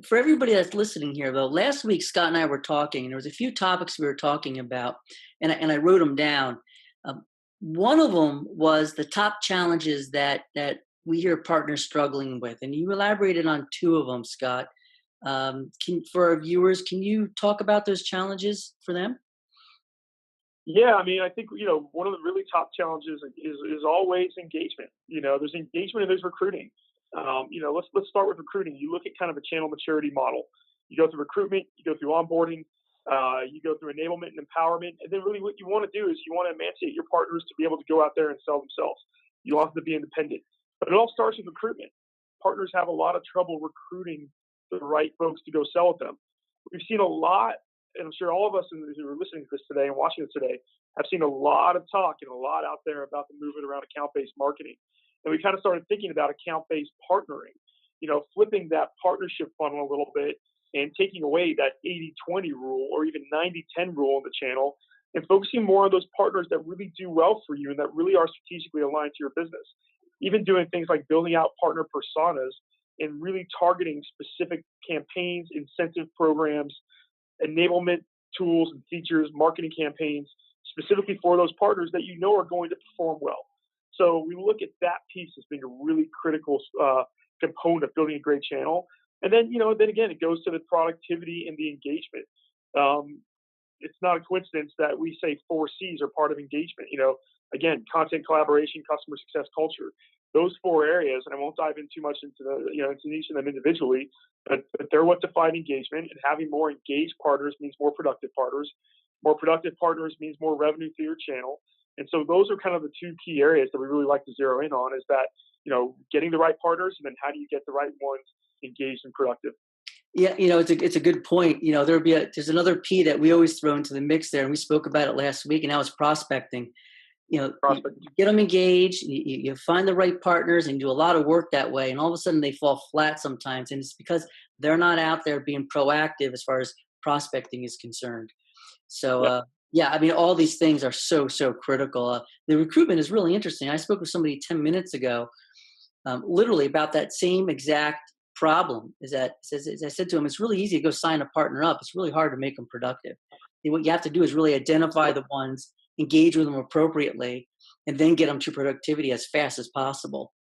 For everybody that's listening here, though, last week Scott and I were talking, and there was a few topics we were talking about, and I wrote them down. One of them was the top challenges that we hear partners struggling with, and you elaborated on two of them, Scott. For our viewers, can you talk about those challenges for them? Yeah, I mean, I think one of the really top challenges is always engagement. There's engagement and there's recruiting. Let's start with recruiting. You look at kind of a channel maturity model. You go through recruitment, you go through onboarding, you go through enablement and empowerment, and then really what you want to do is you want to emancipate your partners to be able to go out there and sell themselves. You want them to be independent, but it all starts with recruitment. Partners have a lot of trouble recruiting the right folks to go sell with them. We've seen a lot, and I'm sure all of us who are listening to this today and watching this today have seen a lot of talk and a lot out there about the movement around account-based marketing. And we kind of started thinking about account-based partnering, flipping that partnership funnel a little bit and taking away that 80-20 rule or even 90-10 rule in the channel and focusing more on those partners that really do well for you and that really are strategically aligned to your business. Even doing things like building out partner personas and really targeting specific campaigns, incentive programs, enablement tools and features, marketing campaigns, specifically for those partners that are going to perform well. So we look at that piece as being a really critical component of building a great channel. And then, then again, it goes to the productivity and the engagement. It's not a coincidence that we say 4 C's are part of engagement. Again, content, collaboration, customer success, culture. Those 4 areas, and I won't dive in too much into into each of them individually, but they're what define engagement. And having more engaged partners means more productive partners. More productive partners means more revenue through your channel. And so those are kind of the 2 key areas that we really like to zero in on is that, getting the right partners and then how do you get the right ones engaged and productive. Yeah, it's a good point. There's another P that we always throw into the mix there, and we spoke about it last week, and that was prospecting. You Prospecting. get them engaged, you find the right partners and do a lot of work that way. And all of a sudden they fall flat sometimes. And it's because they're not out there being proactive as far as prospecting is concerned. So, Yep. yeah, I mean, all these things are so, so critical. The recruitment is really interesting. I spoke with somebody 10 minutes ago, literally about that same exact problem as I said to him, it's really easy to go sign a partner up. It's really hard to make them productive. And what you have to do is really identify the ones, engage with them appropriately, and then get them to productivity as fast as possible.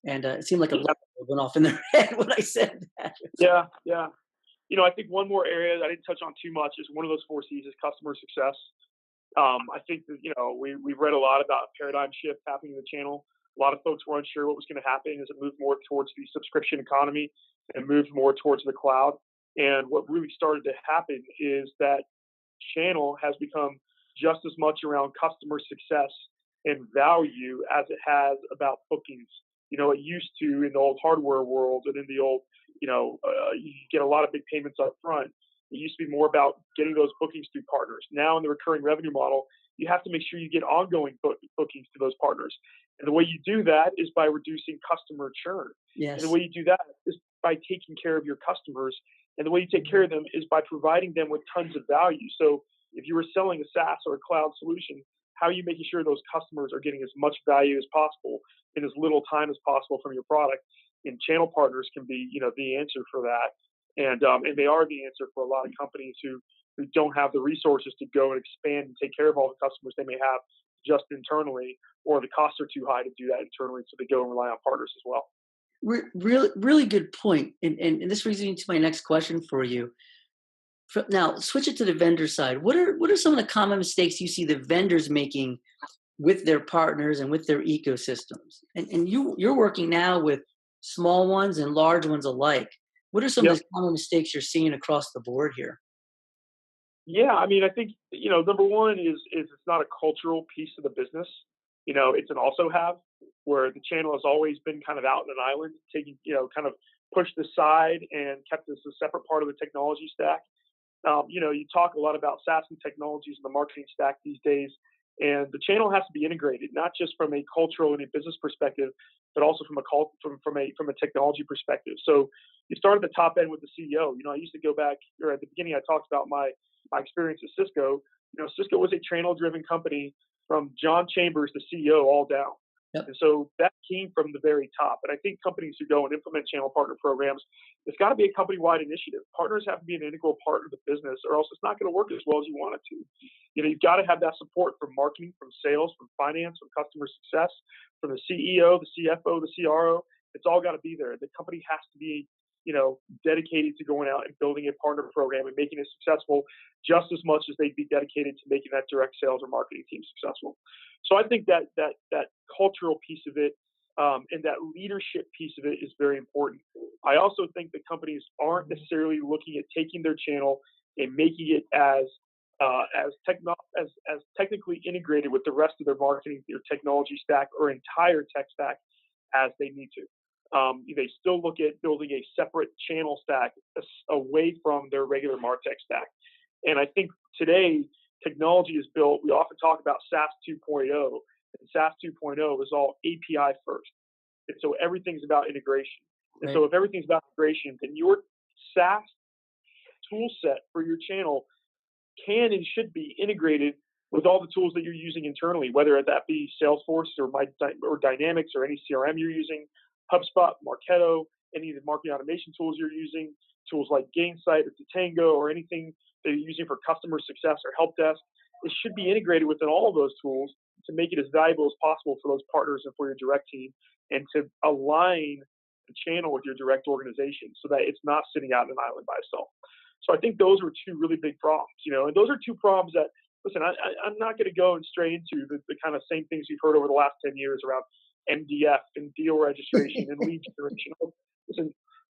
And it seemed like a light bulb went off in their head when I said that. Yeah, yeah. I think one more area that I didn't touch on too much is one of those 4 C's is customer success. I think that, we've read a lot about paradigm shift happening in the channel. A lot of folks were unsure what was going to happen as it moved more towards the subscription economy and moved more towards the cloud. And what really started to happen is that channel has become just as much around customer success and value as it has about bookings. It used to in the old hardware world and in the old, you get a lot of big payments up front. It used to be more about getting those bookings through partners. Now in the recurring revenue model, you have to make sure you get ongoing bookings to those partners. And the way you do that is by reducing customer churn. Yes. And the way you do that is by taking care of your customers. And the way you take care of them is by providing them with tons of value. So if you were selling a SaaS or a cloud solution, how are you making sure those customers are getting as much value as possible in as little time as possible from your product? And channel partners can be, the answer for that. And they are the answer for a lot of companies who don't have the resources to go and expand and take care of all the customers they may have just internally, or the costs are too high to do that internally, so they go and rely on partners as well. Really, really good point. And this brings me to my next question for you. Now, switch it to the vendor side. What are some of the common mistakes you see the vendors making with their partners and with their ecosystems? And you're working now with small ones and large ones alike. What are some of Yep. the common mistakes you're seeing across the board here? Yeah, I mean, I think, number one is it's not a cultural piece of the business. It's an also have where the channel has always been kind of out in an island, taking, kind of pushed aside and kept as a separate part of the technology stack. You talk a lot about SaaS and technologies in the marketing stack these days, and the channel has to be integrated, not just from a cultural and a business perspective, but also from a technology perspective. So you start at the top end with the CEO. I used to go back, or at the beginning, I talked about my experience at Cisco. Cisco was a channel-driven company from John Chambers, the CEO, all down. Yep. And so that came from the very top. And I think companies who go and implement channel partner programs, it's got to be a company-wide initiative. Partners have to be an integral part of the business, or else it's not going to work as well as you want it to. You've got to have that support from marketing, from sales, from finance, from customer success, from the CEO, the CFO, the CRO. It's all got to be there. The company has to be, dedicated to going out and building a partner program and making it successful just as much as they'd be dedicated to making that direct sales or marketing team successful. So I think that cultural piece of it, and that leadership piece of it is very important. I also think that companies aren't necessarily looking at taking their channel and making it as technically integrated with the rest of their marketing, their technology stack, or entire tech stack as they need to. They still look at building a separate channel stack away from their regular MarTech stack. And I think today technology is built. We often talk about SaaS 2.0, and SaaS 2.0 is all API first. And so everything's about integration. And so if everything's about integration, then your SaaS tool set for your channel can and should be integrated with all the tools that you're using internally, whether that be Salesforce or Dynamics or any CRM you're using, HubSpot, Marketo, any of the marketing automation tools you're using, tools like Gainsight or Tatango or anything that you're using for customer success or help desk. It should be integrated within all of those tools to make it as valuable as possible for those partners and for your direct team, and to align the channel with your direct organization so that it's not sitting out on an island by itself. So I think those are two really big problems, and those are two problems that, listen, I'm not going to go and stray into the kind of same things you've heard over the last 10 years around MDF and deal registration and lead generation. Listen,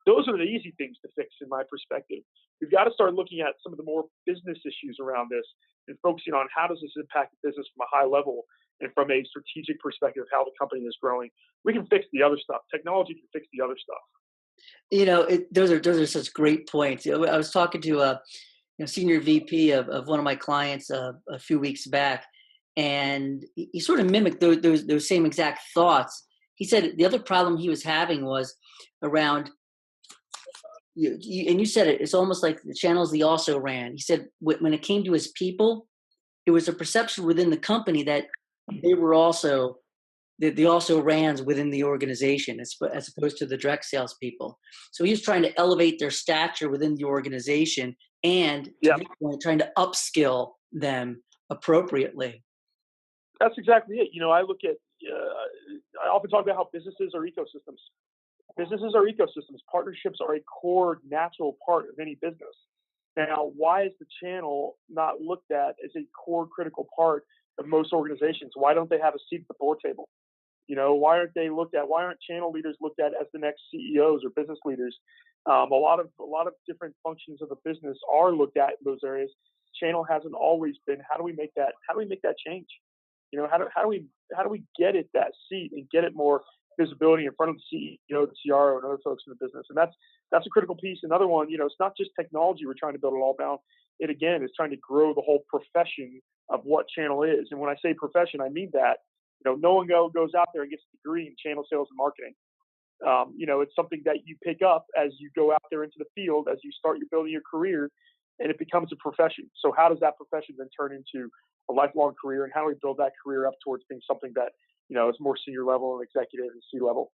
those are the easy things to fix in my perspective. We've got to start looking at some of the more business issues around this and focusing on how does this impact the business from a high level and from a strategic perspective of how the company is growing. We can fix the other stuff. Technology can fix the other stuff. Those are such great points. I was talking to a senior VP of one of my clients a few weeks back, and he sort of mimicked those same exact thoughts. He said the other problem he was having was around, and you said it, it's almost like the channels he also ran. He said when it came to his people, it was a perception within the company that they were also they also ran within the organization as opposed to the direct sales people. So he was trying to elevate their stature within the organization and to your point, trying to upskill them appropriately. That's exactly it. I look at, I often talk about how businesses are ecosystems. Businesses are ecosystems. Partnerships are a core, natural part of any business. Now, why is the channel not looked at as a core, critical part of most organizations? Why don't they have a seat at the board table? Why aren't channel leaders looked at as the next CEOs or business leaders? A lot of different functions of the business are looked at in those areas. Channel hasn't always been. How do we make that change? How do we get it that seat and get it more visibility in front of the CEO, the CRO, and other folks in the business? And that's a critical piece. Another one, it's not just technology we're trying to build at Allbound. It again is trying to grow the whole profession of what channel is. And when I say profession, I mean that no one goes out there and gets a degree in channel sales and marketing. It's something that you pick up as you go out there into the field, as you start building your career, and it becomes a profession. So how does that profession then turn into a lifelong career, and how do we build that career up towards being something that is more senior level and executive and C level?